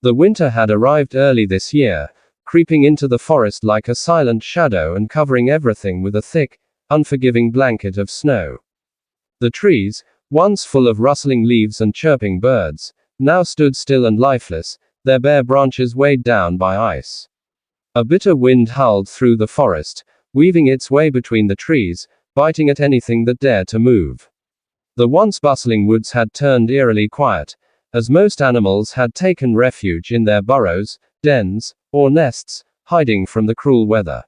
The winter had arrived early this year, creeping into the forest like a silent shadow and covering everything with a thick, unforgiving blanket of snow. The trees, once full of rustling leaves and chirping birds, now stood still and lifeless, their bare branches weighed down by ice. A bitter wind howled through the forest, weaving its way between the trees, biting at anything that dared to move. The once bustling woods had turned eerily quiet, as most animals had taken refuge in their burrows, dens, or nests, hiding from the cruel weather.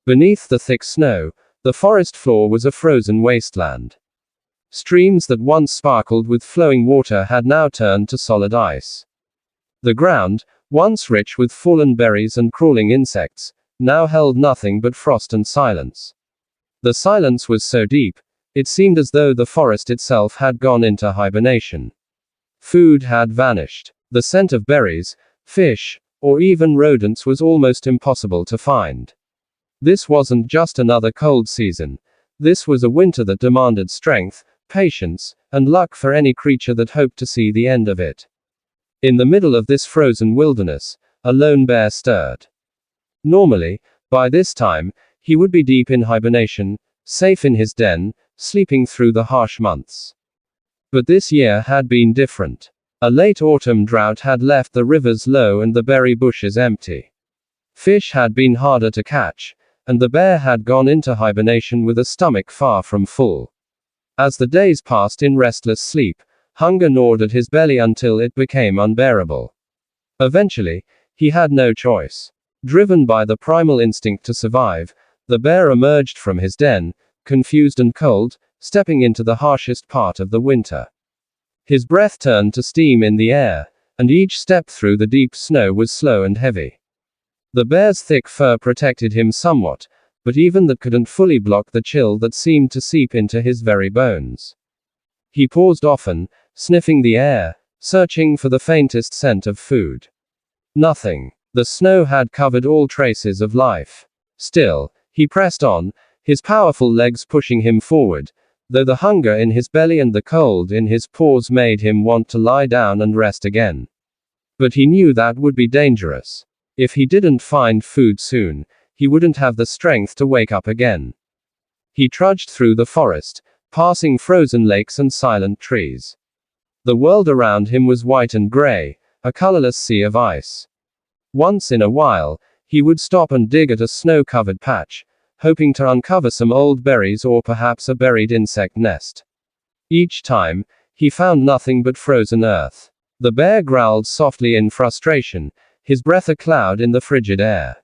Beneath the thick snow, the forest floor was a frozen wasteland. Streams that once sparkled with flowing water had now turned to solid ice. The ground, once rich with fallen berries and crawling insects, now held nothing but frost and silence. The silence was so deep, it seemed as though the forest itself had gone into hibernation. Food had vanished. The scent of berries, fish, or even rodents was almost impossible to find. This wasn't just another cold season. This was a winter that demanded strength, patience, and luck for any creature that hoped to see the end of it. In the middle of this frozen wilderness, a lone bear stirred. Normally, by this time, he would be deep in hibernation, safe in his den, sleeping through the harsh months. But this year had been different. A late autumn drought had left the rivers low and the berry bushes empty. Fish had been harder to catch, and the bear had gone into hibernation with a stomach far from full. As the days passed in restless sleep, hunger gnawed at his belly until it became unbearable. Eventually, he had no choice. Driven by the primal instinct to survive, the bear emerged from his den, confused and cold, stepping into the harshest part of the winter. His breath turned to steam in the air, and each step through the deep snow was slow and heavy. The bear's thick fur protected him somewhat, but even that couldn't fully block the chill that seemed to seep into his very bones. He paused often, sniffing the air, searching for the faintest scent of food. Nothing. The snow had covered all traces of life. Still, he pressed on, his powerful legs pushing him forward, though the hunger in his belly and the cold in his paws made him want to lie down and rest again. But he knew that would be dangerous. If he didn't find food soon, he wouldn't have the strength to wake up again. He trudged through the forest, passing frozen lakes and silent trees. The world around him was white and gray, a colorless sea of ice. Once in a while, he would stop and dig at a snow-covered patch, hoping to uncover some old berries or perhaps a buried insect nest. Each time, he found nothing but frozen earth. The bear growled softly in frustration, his breath a cloud in the frigid air.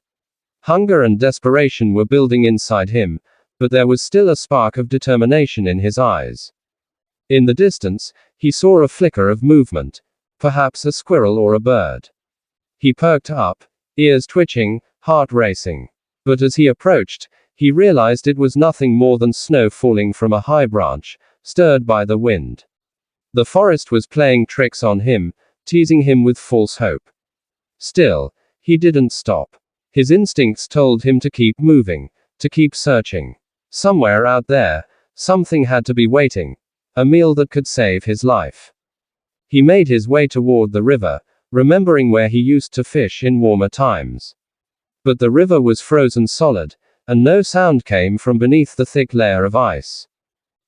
Hunger and desperation were building inside him, but there was still a spark of determination in his eyes. In the distance, he saw a flicker of movement, perhaps a squirrel or a bird. He perked up, ears twitching, heart racing. But as he approached, he realized it was nothing more than snow falling from a high branch, stirred by the wind. The forest was playing tricks on him, teasing him with false hope. Still, he didn't stop. His instincts told him to keep moving, to keep searching. Somewhere out there, something had to be waiting, a meal that could save his life. He made his way toward the river, remembering where he used to fish in warmer times. But the river was frozen solid, and no sound came from beneath the thick layer of ice.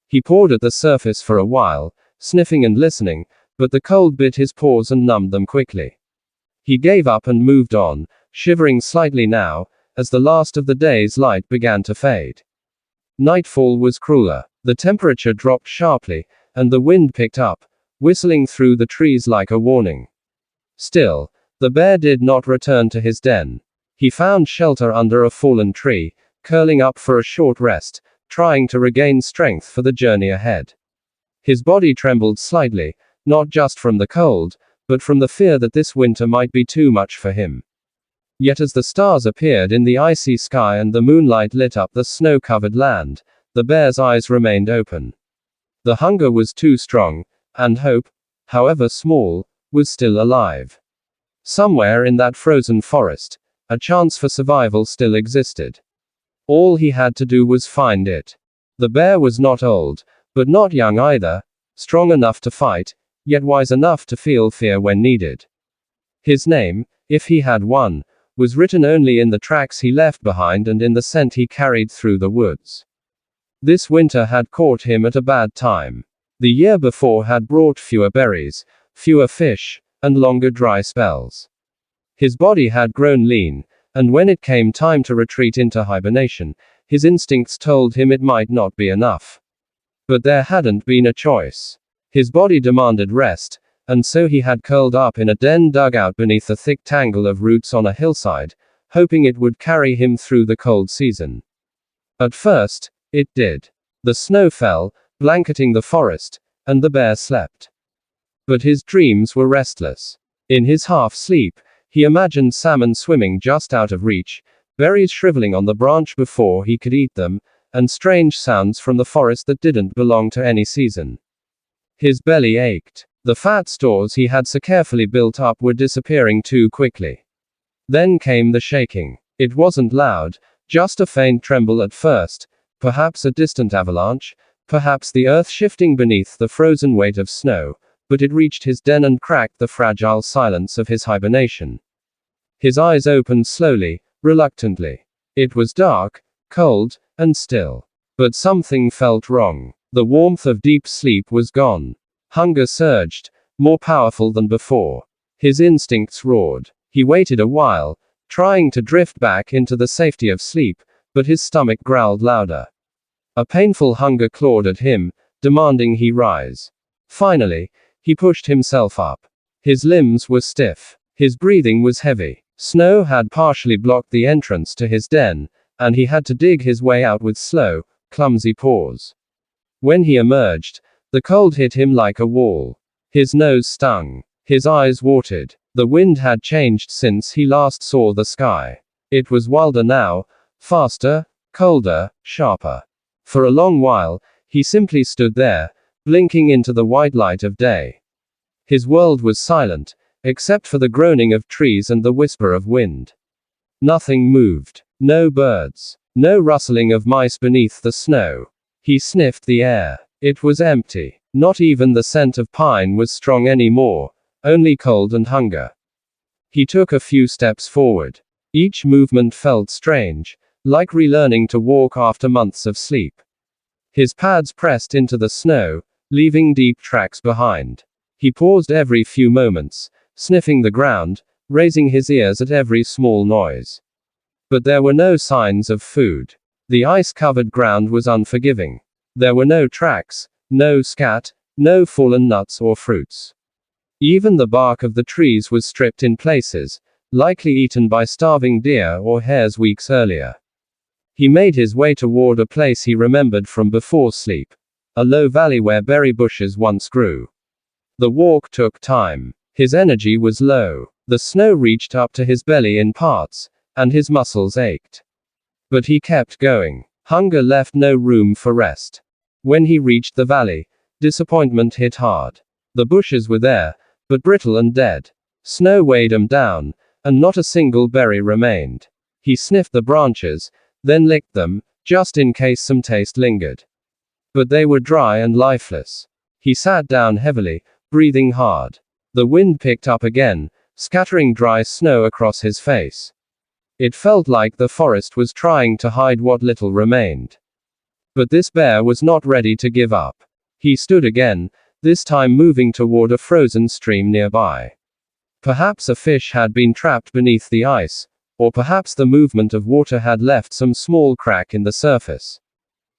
He pawed at the surface for a while, sniffing and listening, but the cold bit his paws and numbed them quickly. He gave up and moved on, shivering slightly now, as the last of the day's light began to fade. Nightfall was crueler. The temperature dropped sharply, and the wind picked up, whistling through the trees like a warning. Still, the bear did not return to his den. He found shelter under a fallen tree, curling up for a short rest, trying to regain strength for the journey ahead. His body trembled slightly, not just from the cold, but from the fear that this winter might be too much for him. Yet as the stars appeared in the icy sky and the moonlight lit up the snow-covered land, the bear's eyes remained open. The hunger was too strong, and hope, however small, was still alive. Somewhere in that frozen forest, a chance for survival still existed. All he had to do was find it. The bear was not old, but not young either, strong enough to fight, yet wise enough to feel fear when needed. His name, if he had one, was written only in the tracks he left behind and in the scent he carried through the woods. This winter had caught him at a bad time. The year before had brought fewer berries, fewer fish, and longer dry spells. His body had grown lean, and when it came time to retreat into hibernation, his instincts told him it might not be enough. But there hadn't been a choice. His body demanded rest, and so he had curled up in a den dug out beneath a thick tangle of roots on a hillside, hoping it would carry him through the cold season. At first, it did. The snow fell, blanketing the forest, and the bear slept. But his dreams were restless. In his half-sleep, he imagined salmon swimming just out of reach, berries shriveling on the branch before he could eat them, and strange sounds from the forest that didn't belong to any season. His belly ached. The fat stores he had so carefully built up were disappearing too quickly. Then came the shaking. It wasn't loud, just a faint tremble at first, perhaps a distant avalanche, perhaps the earth shifting beneath the frozen weight of snow, but it reached his den and cracked the fragile silence of his hibernation. His eyes opened slowly, reluctantly. It was dark, cold, and still. But something felt wrong. The warmth of deep sleep was gone. Hunger surged, more powerful than before. His instincts roared. He waited a while, trying to drift back into the safety of sleep, but his stomach growled louder. A painful hunger clawed at him, demanding he rise. Finally, he pushed himself up. His limbs were stiff. His breathing was heavy. Snow had partially blocked the entrance to his den, and he had to dig his way out with slow, clumsy paws. When he emerged, the cold hit him like a wall. His nose stung. His eyes watered. The wind had changed since he last saw the sky. It was wilder now, faster, colder, sharper. For a long while, he simply stood there, blinking into the white light of day. His world was silent, except for the groaning of trees and the whisper of wind. Nothing moved. No birds. No rustling of mice beneath the snow. He sniffed the air. It was empty. Not even the scent of pine was strong anymore, only cold and hunger. He took a few steps forward. Each movement felt strange, like relearning to walk after months of sleep. His pads pressed into the snow, leaving deep tracks behind. He paused every few moments, sniffing the ground, raising his ears at every small noise. But there were no signs of food. The ice-covered ground was unforgiving. There were no tracks, no scat, no fallen nuts or fruits. Even the bark of the trees was stripped in places, likely eaten by starving deer or hares weeks earlier. He made his way toward a place he remembered from before sleep. A low valley where berry bushes once grew. The walk took time. His energy was low. The snow reached up to his belly in parts, and his muscles ached. But he kept going. Hunger left no room for rest. When he reached the valley, disappointment hit hard. The bushes were there, but brittle and dead. Snow weighed them down, and not a single berry remained. He sniffed the branches, then licked them, just in case some taste lingered. But they were dry and lifeless. He sat down heavily, breathing hard. The wind picked up again, scattering dry snow across his face. It felt like the forest was trying to hide what little remained. But this bear was not ready to give up. He stood again, this time moving toward a frozen stream nearby. Perhaps a fish had been trapped beneath the ice, or perhaps the movement of water had left some small crack in the surface.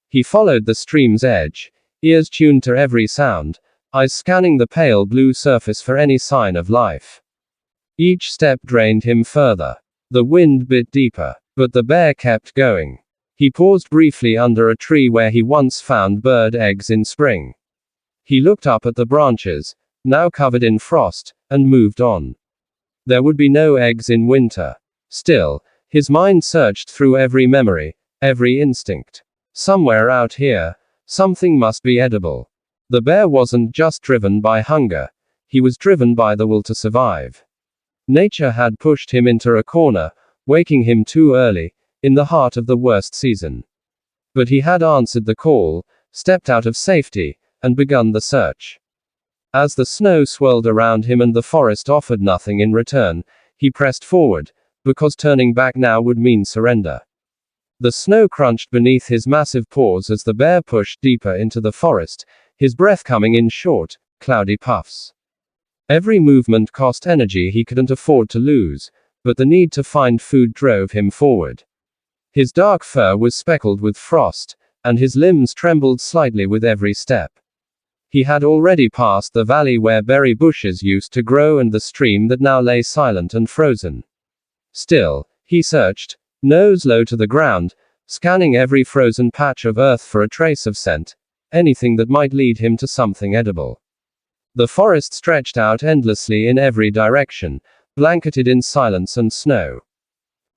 He followed the stream's edge, ears tuned to every sound, eyes scanning the pale blue surface for any sign of life. Each step drained him further. The wind bit deeper, but the bear kept going. He paused briefly under a tree where he once found bird eggs in spring. He looked up at the branches, now covered in frost, and moved on. There would be no eggs in winter. Still, his mind searched through every memory, every instinct. Somewhere out here, something must be edible. The bear wasn't just driven by hunger, he was driven by the will to survive. Nature had pushed him into a corner, waking him too early, in the heart of the worst season. But he had answered the call, stepped out of safety, and begun the search. As the snow swirled around him and the forest offered nothing in return, he pressed forward, because turning back now would mean surrender. The snow crunched beneath his massive paws as the bear pushed deeper into the forest, his breath coming in short, cloudy puffs. Every movement cost energy he couldn't afford to lose, but the need to find food drove him forward. His dark fur was speckled with frost, and his limbs trembled slightly with every step. He had already passed the valley where berry bushes used to grow and the stream that now lay silent and frozen. Still, he searched, nose low to the ground, scanning every frozen patch of earth for a trace of scent, anything that might lead him to something edible. The forest stretched out endlessly in every direction, blanketed in silence and snow.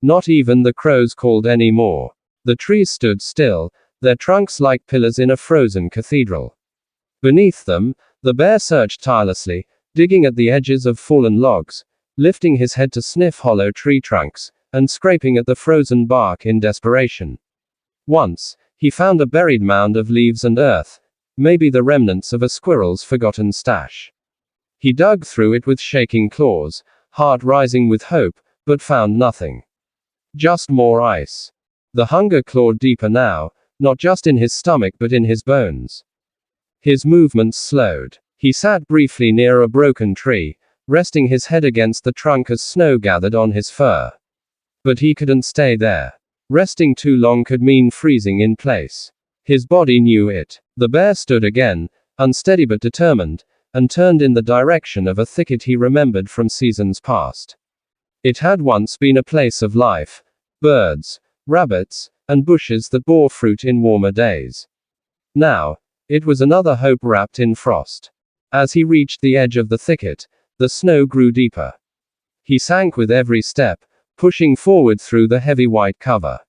Not even the crows called anymore. The trees stood still, their trunks like pillars in a frozen cathedral. Beneath them, the bear searched tirelessly, digging at the edges of fallen logs, lifting his head to sniff hollow tree trunks, and scraping at the frozen bark in desperation. Once, he found a buried mound of leaves and earth, maybe the remnants of a squirrel's forgotten stash. He dug through it with shaking claws, heart rising with hope, but found nothing. Just more ice. The hunger clawed deeper now, not just in his stomach but in his bones. His movements slowed. He sat briefly near a broken tree, resting his head against the trunk as snow gathered on his fur. But he couldn't stay there. Resting too long could mean freezing in place. His body knew it. The bear stood again, unsteady but determined, and turned in the direction of a thicket he remembered from seasons past. It had once been a place of life, birds, rabbits, and bushes that bore fruit in warmer days. Now, it was another hope wrapped in frost. As he reached the edge of the thicket, the snow grew deeper. He sank with every step, pushing forward through the heavy white cover.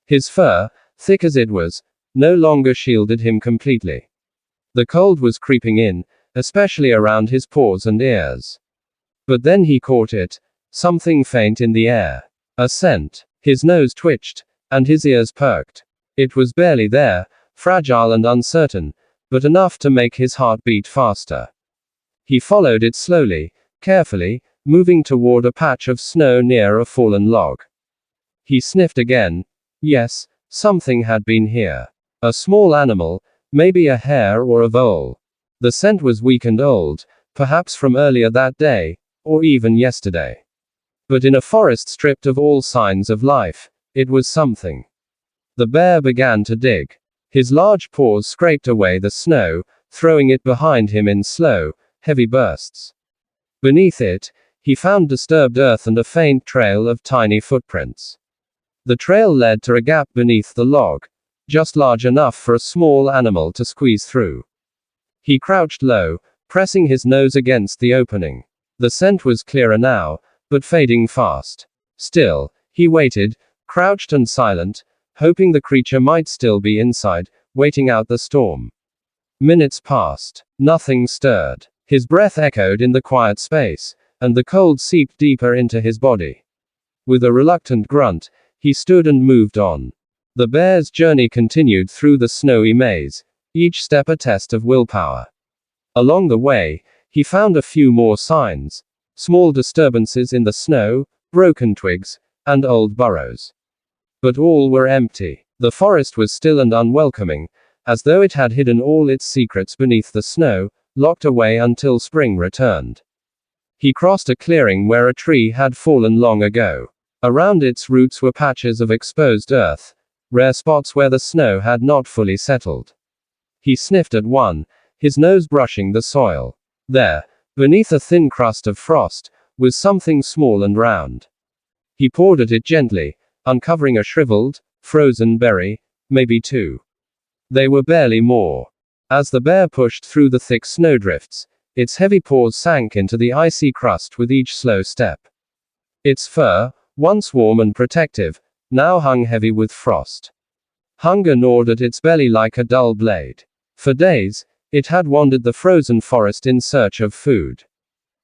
His fur, thick as it was, no longer shielded him completely. The cold was creeping in, especially around his paws and ears. But then he caught it, something faint in the air. A scent. His nose twitched, and his ears perked. It was barely there, fragile and uncertain, but enough to make his heart beat faster. He followed it slowly, carefully, moving toward a patch of snow near a fallen log. He sniffed again. Yes, something had been here. A small animal, maybe a hare or a vole. The scent was weak and old, perhaps from earlier that day, or even yesterday. But in a forest stripped of all signs of life, it was something. The bear began to dig. His large paws scraped away the snow, throwing it behind him in slow, heavy bursts. Beneath it, he found disturbed earth and a faint trail of tiny footprints. The trail led to a gap beneath the log, just large enough for a small animal to squeeze through. He crouched low, pressing his nose against the opening. The scent was clearer now, but fading fast. Still, he waited, crouched and silent, hoping the creature might still be inside, waiting out the storm. Minutes passed. Nothing stirred. His breath echoed in the quiet space, and the cold seeped deeper into his body. With a reluctant grunt, he stood and moved on. The bear's journey continued through the snowy maze, each step a test of willpower. Along the way, he found a few more signs. Small disturbances in the snow, broken twigs, and old burrows. But all were empty. The forest was still and unwelcoming, as though it had hidden all its secrets beneath the snow, locked away until spring returned. He crossed a clearing where a tree had fallen long ago. Around its roots were patches of exposed earth, rare spots where the snow had not fully settled. He sniffed at one, his nose brushing the soil. There, beneath a thin crust of frost, was something small and round. He pawed at it gently, uncovering a shriveled, frozen berry, maybe two. They were barely more. As the bear pushed through the thick snowdrifts, its heavy paws sank into the icy crust with each slow step. Its fur, once warm and protective, now hung heavy with frost. Hunger gnawed at its belly like a dull blade. For days, it had wandered the frozen forest in search of food.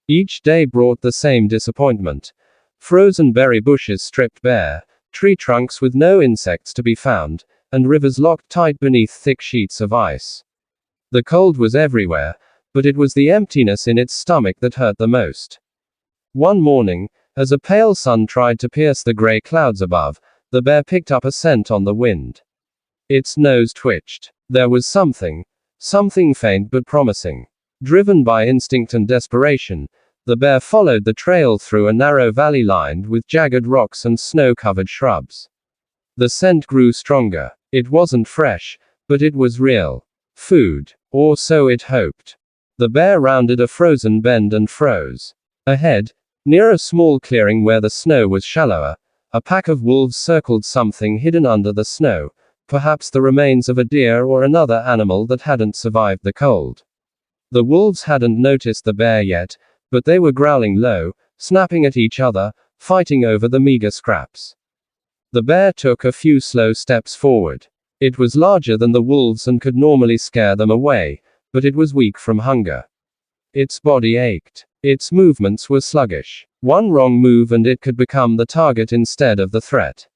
Each day brought the same disappointment. Frozen berry bushes stripped bare, tree trunks with no insects to be found, and rivers locked tight beneath thick sheets of ice. The cold was everywhere, but it was the emptiness in its stomach that hurt the most. One morning, as a pale sun tried to pierce the gray clouds above, the bear picked up a scent on the wind. Its nose twitched. There was something faint but promising. Driven by instinct and desperation, the bear followed the trail through a narrow valley lined with jagged rocks and snow-covered shrubs. The scent grew stronger. It wasn't fresh, but it was real. Food. Or so it hoped. The bear rounded a frozen bend and froze. Ahead, near a small clearing where the snow was shallower, a pack of wolves circled something hidden under the snow, perhaps the remains of a deer or another animal that hadn't survived the cold. The wolves hadn't noticed the bear yet, but they were growling low, snapping at each other, fighting over the meager scraps. The bear took a few slow steps forward. It was larger than the wolves and could normally scare them away, but it was weak from hunger. Its body ached. Its movements were sluggish. One wrong move and it could become the target instead of the threat.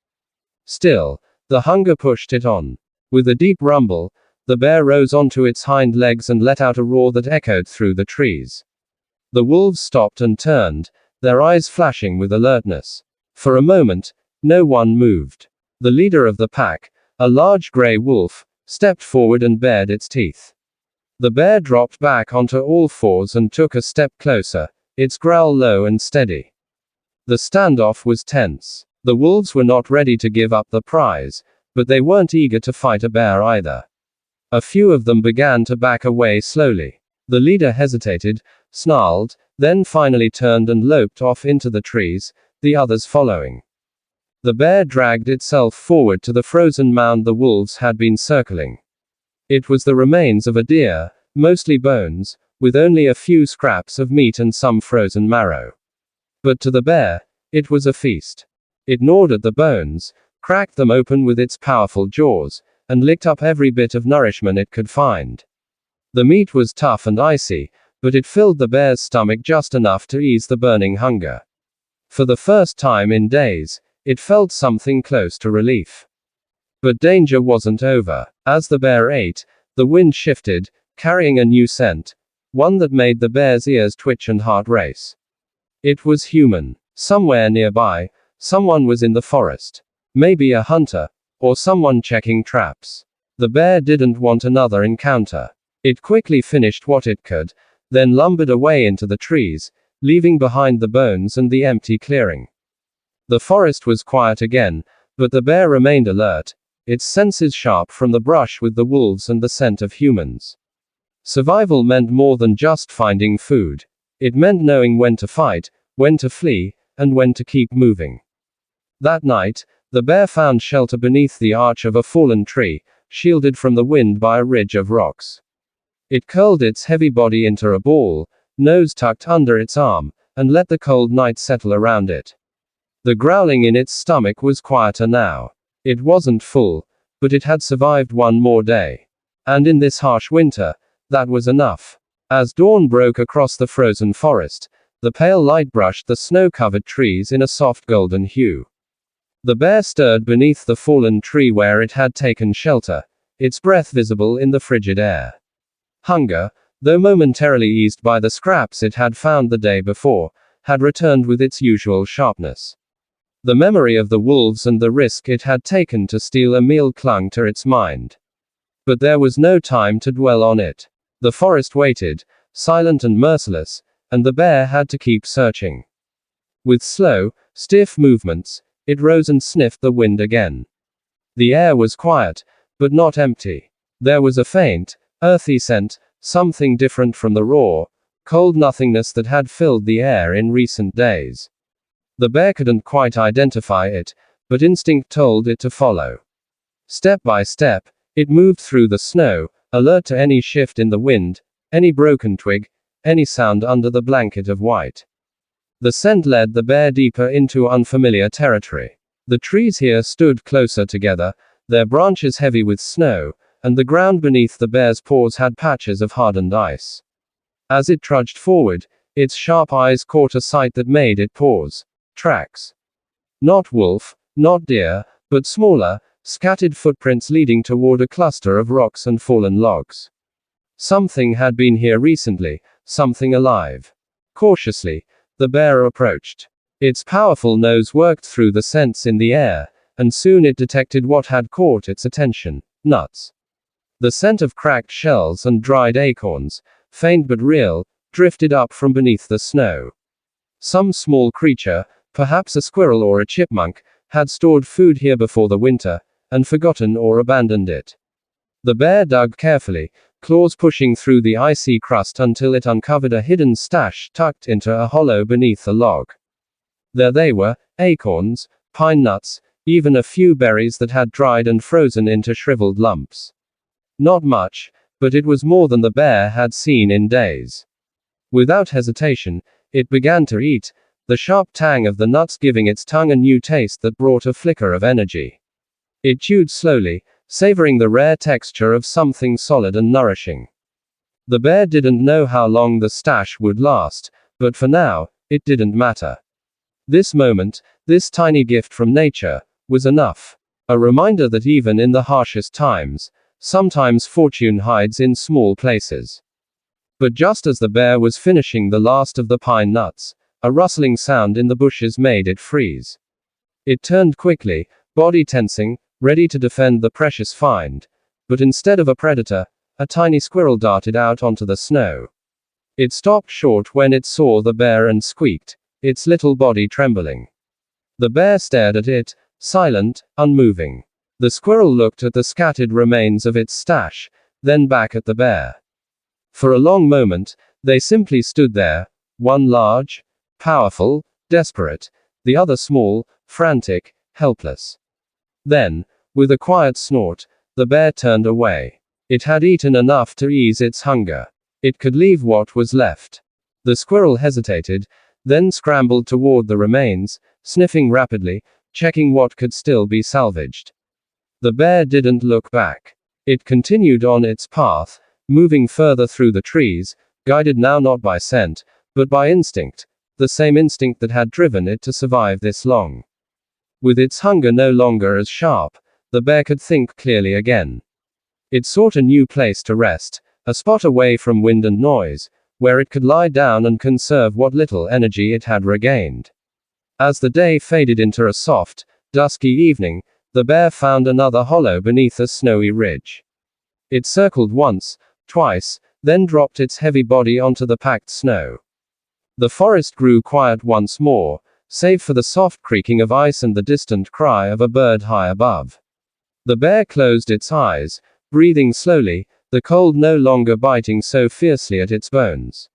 Still, the hunger pushed it on. With a deep rumble, the bear rose onto its hind legs and let out a roar that echoed through the trees. The wolves stopped and turned, their eyes flashing with alertness. For a moment, no one moved. The leader of the pack, a large gray wolf, stepped forward and bared its teeth. The bear dropped back onto all fours and took a step closer, its growl low and steady. The standoff was tense. The wolves were not ready to give up the prize, but they weren't eager to fight a bear either. A few of them began to back away slowly. The leader hesitated, snarled, then finally turned and loped off into the trees, the others following. The bear dragged itself forward to the frozen mound the wolves had been circling. It was the remains of a deer, mostly bones, with only a few scraps of meat and some frozen marrow. But to the bear, it was a feast. It gnawed at the bones, cracked them open with its powerful jaws, and licked up every bit of nourishment it could find. The meat was tough and icy, but it filled the bear's stomach just enough to ease the burning hunger. For the first time in days, it felt something close to relief. But danger wasn't over. As the bear ate, the wind shifted, carrying a new scent, one that made the bear's ears twitch and heart race. It was human. Somewhere nearby, someone was in the forest. Maybe a hunter, or someone checking traps. The bear didn't want another encounter. It quickly finished what it could, then lumbered away into the trees, leaving behind the bones and the empty clearing. The forest was quiet again, but the bear remained alert, its senses sharp from the brush with the wolves and the scent of humans. Survival meant more than just finding food. It meant knowing when to fight, when to flee, and when to keep moving. That night, the bear found shelter beneath the arch of a fallen tree, shielded from the wind by a ridge of rocks. It curled its heavy body into a ball, nose tucked under its arm, and let the cold night settle around it. The growling in its stomach was quieter now. It wasn't full, but it had survived one more day. And in this harsh winter, that was enough. As dawn broke across the frozen forest, the pale light brushed the snow-covered trees in a soft golden hue. The bear stirred beneath the fallen tree where it had taken shelter, its breath visible in the frigid air. Hunger, though momentarily eased by the scraps it had found the day before, had returned with its usual sharpness. The memory of the wolves and the risk it had taken to steal a meal clung to its mind. But there was no time to dwell on it. The forest waited, silent and merciless, and the bear had to keep searching. With slow, stiff movements, it rose and sniffed the wind again. The air was quiet, but not empty. There was a faint, earthy scent, something different from the raw, cold nothingness that had filled the air in recent days. The bear couldn't quite identify it, but instinct told it to follow. Step by step, it moved through the snow, alert to any shift in the wind, any broken twig, any sound under the blanket of white. The scent led the bear deeper into unfamiliar territory. The trees here stood closer together, their branches heavy with snow, and the ground beneath the bear's paws had patches of hardened ice. As it trudged forward, its sharp eyes caught a sight that made it pause. Tracks. Not wolf, not deer, but smaller, scattered footprints leading toward a cluster of rocks and fallen logs. Something had been here recently, something alive. Cautiously, the bear approached. Its powerful nose worked through the scents in the air, and soon it detected what had caught its attention: nuts. The scent of cracked shells and dried acorns, faint but real, drifted up from beneath the snow. Some small creature, perhaps a squirrel or a chipmunk, had stored food here before the winter, and forgotten or abandoned it. The bear dug carefully, claws pushing through the icy crust until it uncovered a hidden stash tucked into a hollow beneath a log. There they were: acorns, pine nuts, even a few berries that had dried and frozen into shriveled lumps. Not much, but it was more than the bear had seen in days. Without hesitation, it began to eat, the sharp tang of the nuts giving its tongue a new taste that brought a flicker of energy. It chewed slowly, savoring the rare texture of something solid and nourishing. The bear didn't know how long the stash would last, but for now, it didn't matter. This moment, this tiny gift from nature, was enough. A reminder that even in the harshest times, sometimes fortune hides in small places. But just as the bear was finishing the last of the pine nuts, a rustling sound in the bushes made it freeze. It turned quickly, body tensing, ready to defend the precious find, but instead of a predator, a tiny squirrel darted out onto the snow. It stopped short when it saw the bear and squeaked, its little body trembling. The bear stared at it, silent, unmoving. The squirrel looked at the scattered remains of its stash, then back at the bear. For a long moment, they simply stood there, one large, powerful, desperate, the other small, frantic, helpless. Then, with a quiet snort, the bear turned away. It had eaten enough to ease its hunger. It could leave what was left. The squirrel hesitated, then scrambled toward the remains, sniffing rapidly, checking what could still be salvaged. The bear didn't look back. It continued on its path, moving further through the trees, guided now not by scent, but by instinct, the same instinct that had driven it to survive this long. With its hunger no longer as sharp, the bear could think clearly again. It sought a new place to rest, a spot away from wind and noise, where it could lie down and conserve what little energy it had regained. As the day faded into a soft, dusky evening, the bear found another hollow beneath a snowy ridge. It circled once, twice, then dropped its heavy body onto the packed snow. The forest grew quiet once more, save for the soft creaking of ice and the distant cry of a bird high above. The bear closed its eyes, breathing slowly, the cold no longer biting so fiercely at its bones.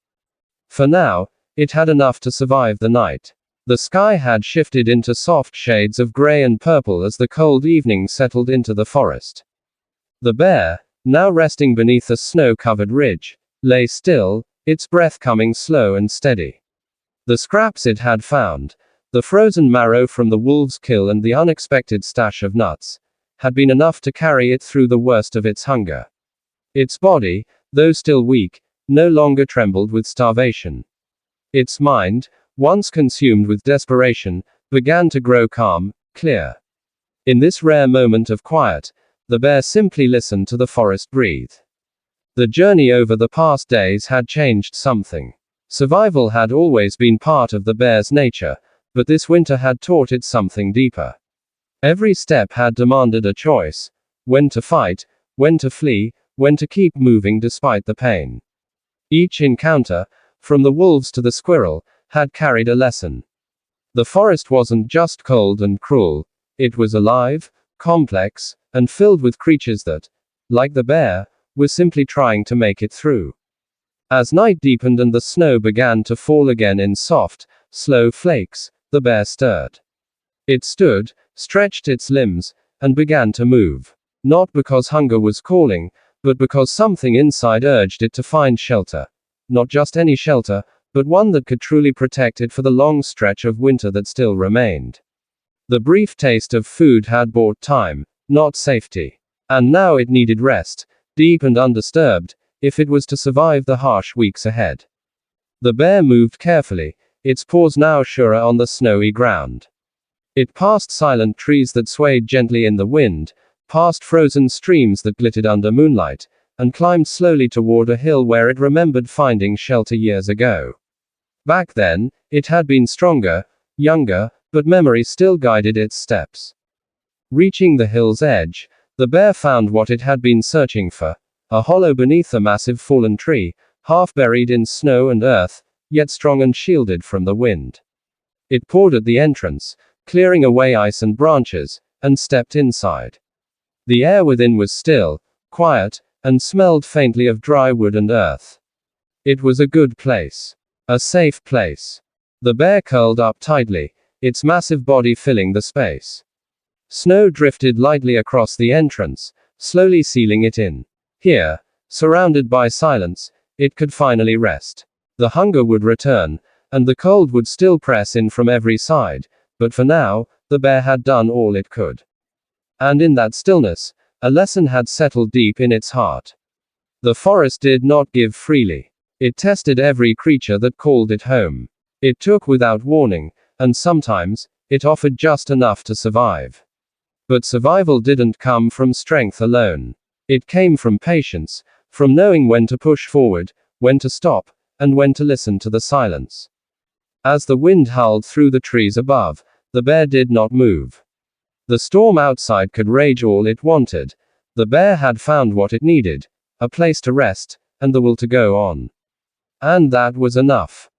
For now, it had enough to survive the night. The sky had shifted into soft shades of gray and purple as the cold evening settled into the forest. The bear, now resting beneath a snow-covered ridge, lay still, its breath coming slow and steady. The scraps it had found, the frozen marrow from the wolf's kill and the unexpected stash of nuts, had been enough to carry it through the worst of its hunger. Its body, though still weak, no longer trembled with starvation. Its mind, once consumed with desperation, began to grow calm, clear. In this rare moment of quiet, the bear simply listened to the forest breathe. The journey over the past days had changed something. Survival had always been part of the bear's nature, but this winter had taught it something deeper. Every step had demanded a choice: when to fight, when to flee, when to keep moving despite the pain. Each encounter, from the wolves to the squirrel, had carried a lesson. The forest wasn't just cold and cruel, it was alive, complex, and filled with creatures that, like the bear, were simply trying to make it through. As night deepened and the snow began to fall again in soft, slow flakes, the bear stirred. It stood, stretched its limbs, and began to move. Not because hunger was calling, but because something inside urged it to find shelter. Not just any shelter, but one that could truly protect it for the long stretch of winter that still remained. The brief taste of food had bought time, not safety. And now it needed rest, deep and undisturbed, if it was to survive the harsh weeks ahead. The bear moved carefully, its paws now surer on the snowy ground. It passed silent trees that swayed gently in the wind, past frozen streams that glittered under moonlight, and climbed slowly toward a hill where it remembered finding shelter years ago. Back then, it had been stronger, younger, but memory still guided its steps. Reaching the hill's edge, the bear found what it had been searching for, a hollow beneath a massive fallen tree, half buried in snow and earth, yet strong and shielded from the wind. It poured at the entrance, clearing away ice and branches, and stepped inside. The air within was still, quiet, and smelled faintly of dry wood and earth. It was a good place. A safe place. The bear curled up tightly, its massive body filling the space. Snow drifted lightly across the entrance, slowly sealing it in. Here, surrounded by silence, it could finally rest. The hunger would return, and the cold would still press in from every side, but for now, the bear had done all it could. And in that stillness, a lesson had settled deep in its heart. The forest did not give freely. It tested every creature that called it home. It took without warning, and sometimes, it offered just enough to survive. But survival didn't come from strength alone. It came from patience, from knowing when to push forward, when to stop, and when to listen to the silence. As the wind howled through the trees above, the bear did not move. The storm outside could rage all it wanted. The bear had found what it needed, a place to rest, and the will to go on. And that was enough.